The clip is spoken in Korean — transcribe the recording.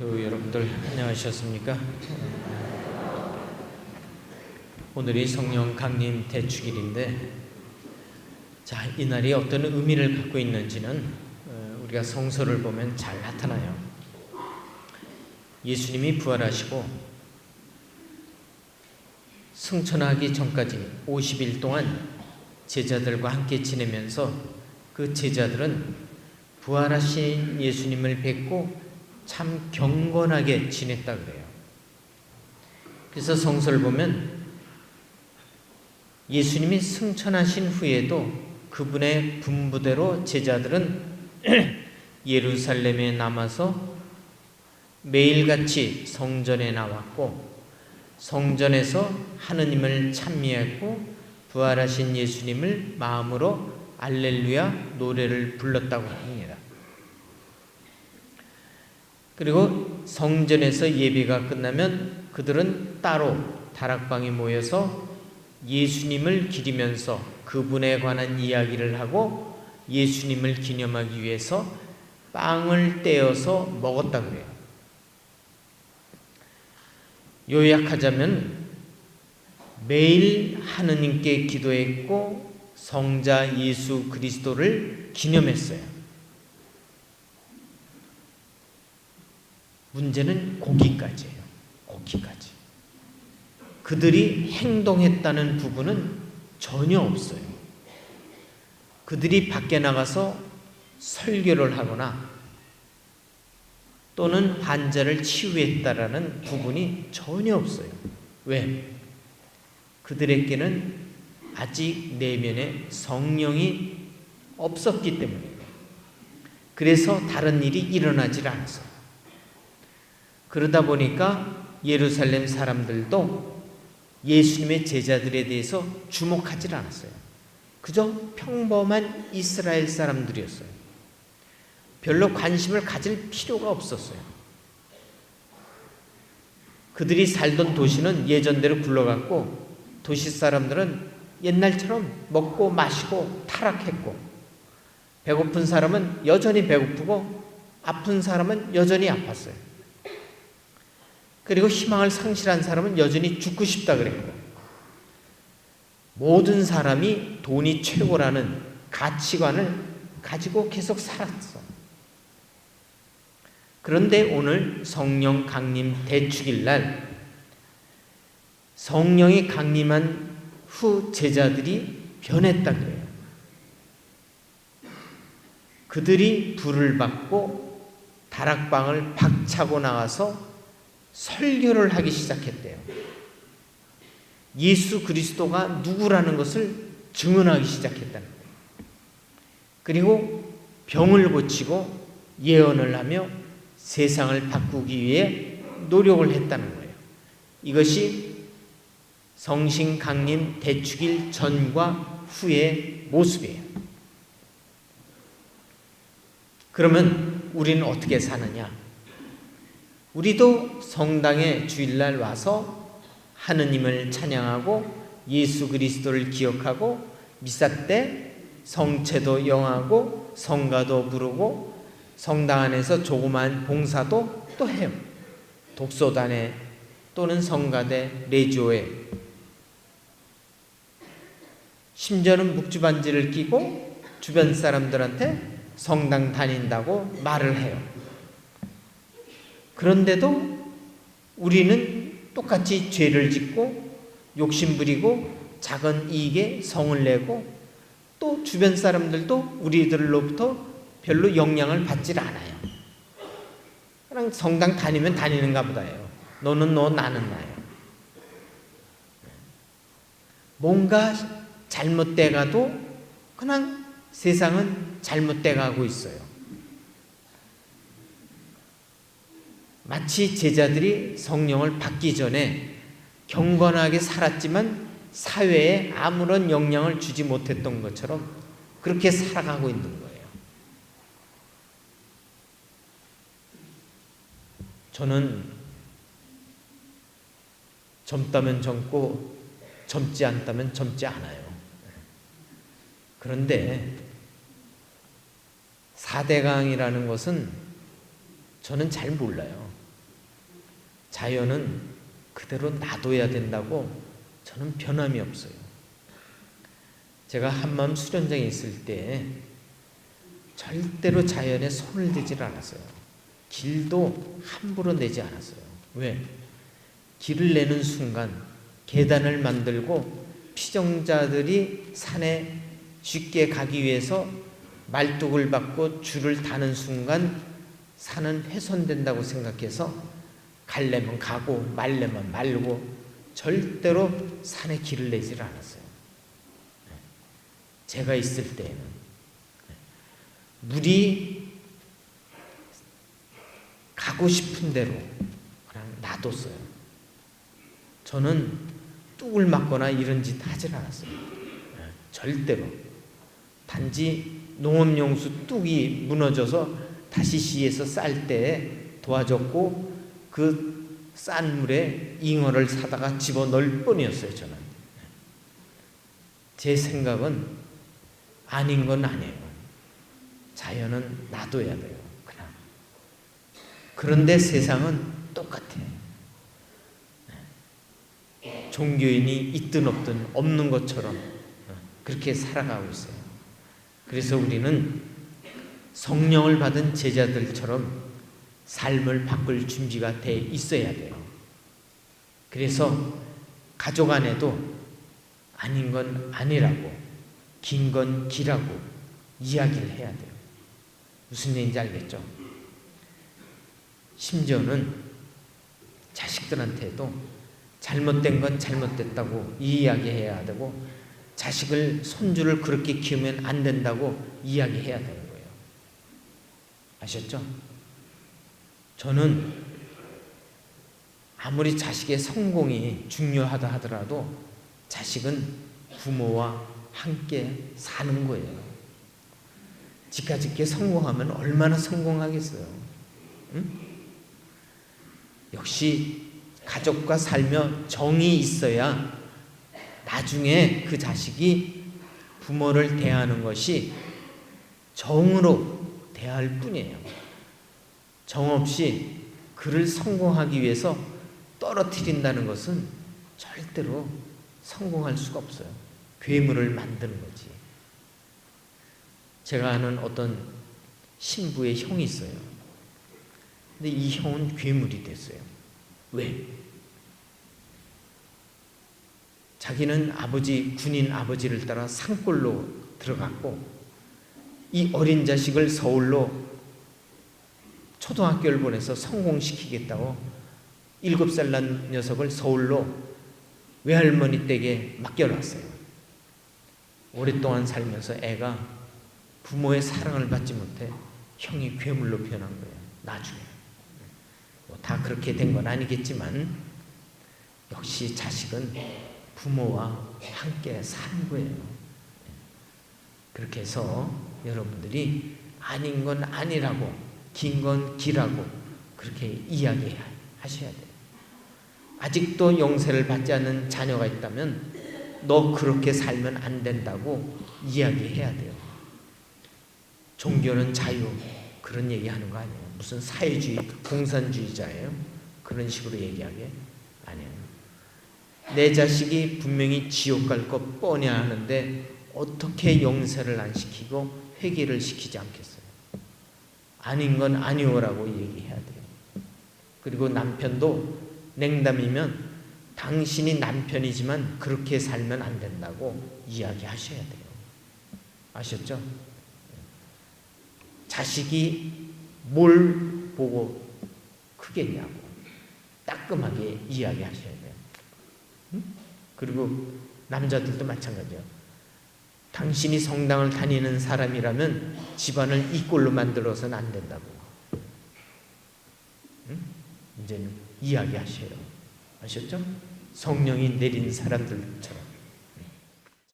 교우 여러분들 안녕하셨습니까? 오늘이 성령 강림 대축일인데, 자, 이날이 어떤 의미를 갖고 있는지는 우리가 성서를 보면 잘 나타나요. 예수님이 부활하시고 승천하기 전까지 50일 동안 제자들과 함께 지내면서 그 제자들은 부활하신 예수님을 뵙고 참 경건하게 지냈다 그래요. 그래서 성서를 보면 예수님이 승천하신 후에도 그분의 분부대로 제자들은 예루살렘에 남아서 매일같이 성전에 나왔고, 성전에서 하느님을 찬미하고 부활하신 예수님을 마음으로 알렐루야 노래를 불렀다고 합니다. 그리고 성전에서 예배가 끝나면 그들은 따로 다락방에 모여서 예수님을 기리면서 그분에 관한 이야기를 하고 예수님을 기념하기 위해서 빵을 떼어서 먹었다 그래요. 요약하자면 매일 하느님께 기도했고 성자 예수 그리스도를 기념했어요. 문제는 거기까지예요. 거기까지. 그들이 행동했다는 부분은 전혀 없어요. 그들이 밖에 나가서 설교를 하거나 또는 환자를 치유했다라는 부분이 전혀 없어요. 왜? 그들에게는 아직 내면에 성령이 없었기 때문이에요. 그래서 다른 일이 일어나질 않았어요. 그러다 보니까 예루살렘 사람들도 예수님의 제자들에 대해서 주목하지 않았어요. 그저 평범한 이스라엘 사람들이었어요. 별로 관심을 가질 필요가 없었어요. 그들이 살던 도시는 예전대로 굴러갔고, 도시 사람들은 옛날처럼 먹고 마시고 타락했고, 배고픈 사람은 여전히 배고프고 아픈 사람은 여전히 아팠어요. 그리고 희망을 상실한 사람은 여전히 죽고 싶다 그랬고, 모든 사람이 돈이 최고라는 가치관을 가지고 계속 살았어. 그런데 오늘 성령 강림 대축일 날 성령이 강림한 후 제자들이 변했다 그래요. 그들이 불을 받고 다락방을 박차고 나가서 설교를 하기 시작했대요. 예수 그리스도가 누구라는 것을 증언하기 시작했다는 거예요. 그리고 병을 고치고 예언을 하며 세상을 바꾸기 위해 노력을 했다는 거예요. 이것이 성신 강림 대축일 전과 후의 모습이에요. 그러면 우리는 어떻게 사느냐? 우리도 성당에 주일날 와서 하느님을 찬양하고 예수 그리스도를 기억하고 미사 때 성체도 영하고 성가도 부르고 성당 안에서 조그마한 봉사도 또 해요. 독서단에 또는 성가대, 레조에, 심지어는 묵주반지를 끼고 주변 사람들한테 성당 다닌다고 말을 해요. 그런데도 우리는 똑같이 죄를 짓고 욕심부리고 작은 이익에 성을 내고 또 주변 사람들도 우리들로부터 별로 영향을 받질 않아요. 그냥 성당 다니면 다니는가 보다예요. 너는 너, 나는 나예요. 뭔가 잘못돼 가도 그냥 세상은 잘못돼 가고 있어요. 마치 제자들이 성령을 받기 전에 경건하게 살았지만 사회에 아무런 영향을 주지 못했던 것처럼 그렇게 살아가고 있는 거예요. 저는 젊다면 젊고 젊지 않다면 젊지 않아요. 그런데 4대강이라는 것은 저는 잘 몰라요. 자연은 그대로 놔둬야 된다고 저는 변함이 없어요. 제가 한마음 수련장에 있을 때 절대로 자연에 손을 대질 않았어요. 길도 함부로 내지 않았어요. 왜? 길을 내는 순간 계단을 만들고 피정자들이 산에 쉽게 가기 위해서 말뚝을 받고 줄을 다는 순간 산은 훼손된다고 생각해서 가려면 가고 말려면 말고 절대로 산에 길을 내질 않았어요. 제가 있을 때에는 물이 가고 싶은 대로 그냥 놔뒀어요. 저는 뚝을 맞거나 이런 짓 하질 않았어요. 절대로. 단지 농업용수 뚝이 무너져서 다시 시에서 쌀 때 도와줬고 그 싼 물에 잉어를 사다가 집어넣을 뿐이었어요. 저는. 제 생각은 아닌 건 아니에요. 자연은 놔둬야 돼요. 그냥. 그런데 세상은 똑같아요. 종교인이 있든 없든 없는 것처럼 그렇게 살아가고 있어요. 그래서 우리는 성령을 받은 제자들처럼 삶을 바꿀 준비가 돼 있어야 돼요. 그래서 가족 안에도 아닌 건 아니라고, 긴 건 기라고 이야기를 해야 돼요. 무슨 얘기인지 알겠죠? 심지어는 자식들한테도 잘못된 건 잘못됐다고 이야기해야 되고, 자식을, 손주를 그렇게 키우면 안 된다고 이야기해야 되는 거예요. 아셨죠? 저는 아무리 자식의 성공이 중요하다 하더라도 자식은 부모와 함께 사는 거예요. 지카짓게 성공하면 얼마나 성공하겠어요? 응? 역시 가족과 살며 정이 있어야 나중에 그 자식이 부모를 대하는 것이 정으로 대할 뿐이에요. 정 없이 그를 성공하기 위해서 떨어뜨린다는 것은 절대로 성공할 수가 없어요. 괴물을 만드는 거지. 제가 아는 어떤 신부의 형이 있어요. 근데 이 형은 괴물이 됐어요. 왜? 자기는 아버지, 군인 아버지를 따라 산골로 들어갔고, 이 어린 자식을 서울로 초등학교를 보내서 성공시키겠다고 7살 난 녀석을 서울로 외할머니 댁에 맡겨놨어요. 오랫동안 살면서 애가 부모의 사랑을 받지 못해 형이 괴물로 변한 거예요. 나중에. 다 그렇게 된 건 아니겠지만 역시 자식은 부모와 함께 사는 거예요. 그렇게 해서 여러분들이 아닌 건 아니라고, 긴 건 기라고 그렇게 이야기하셔야 돼요. 아직도 영세를 받지 않는 자녀가 있다면 너 그렇게 살면 안 된다고 이야기해야 돼요. 종교는 자유, 그런 얘기하는 거 아니에요. 무슨 사회주의, 공산주의자예요? 그런 식으로 얘기하게 아니에요. 내 자식이 분명히 지옥 갈 것 뻔히 아는데 어떻게 영세를 안 시키고 회개를 시키지 않겠어요? 아닌 건 아니오라고 얘기해야 돼요. 그리고 남편도 냉담이면 당신이 남편이지만 그렇게 살면 안 된다고 이야기하셔야 돼요. 아셨죠? 자식이 뭘 보고 크겠냐고 따끔하게 이야기하셔야 돼요. 응? 그리고 남자들도 마찬가지예요. 당신이 성당을 다니는 사람이라면 집안을 이 꼴로 만들어서는 안 된다고. 응? 이제는 이야기하셔요. 아셨죠? 성령이 내린 사람들처럼.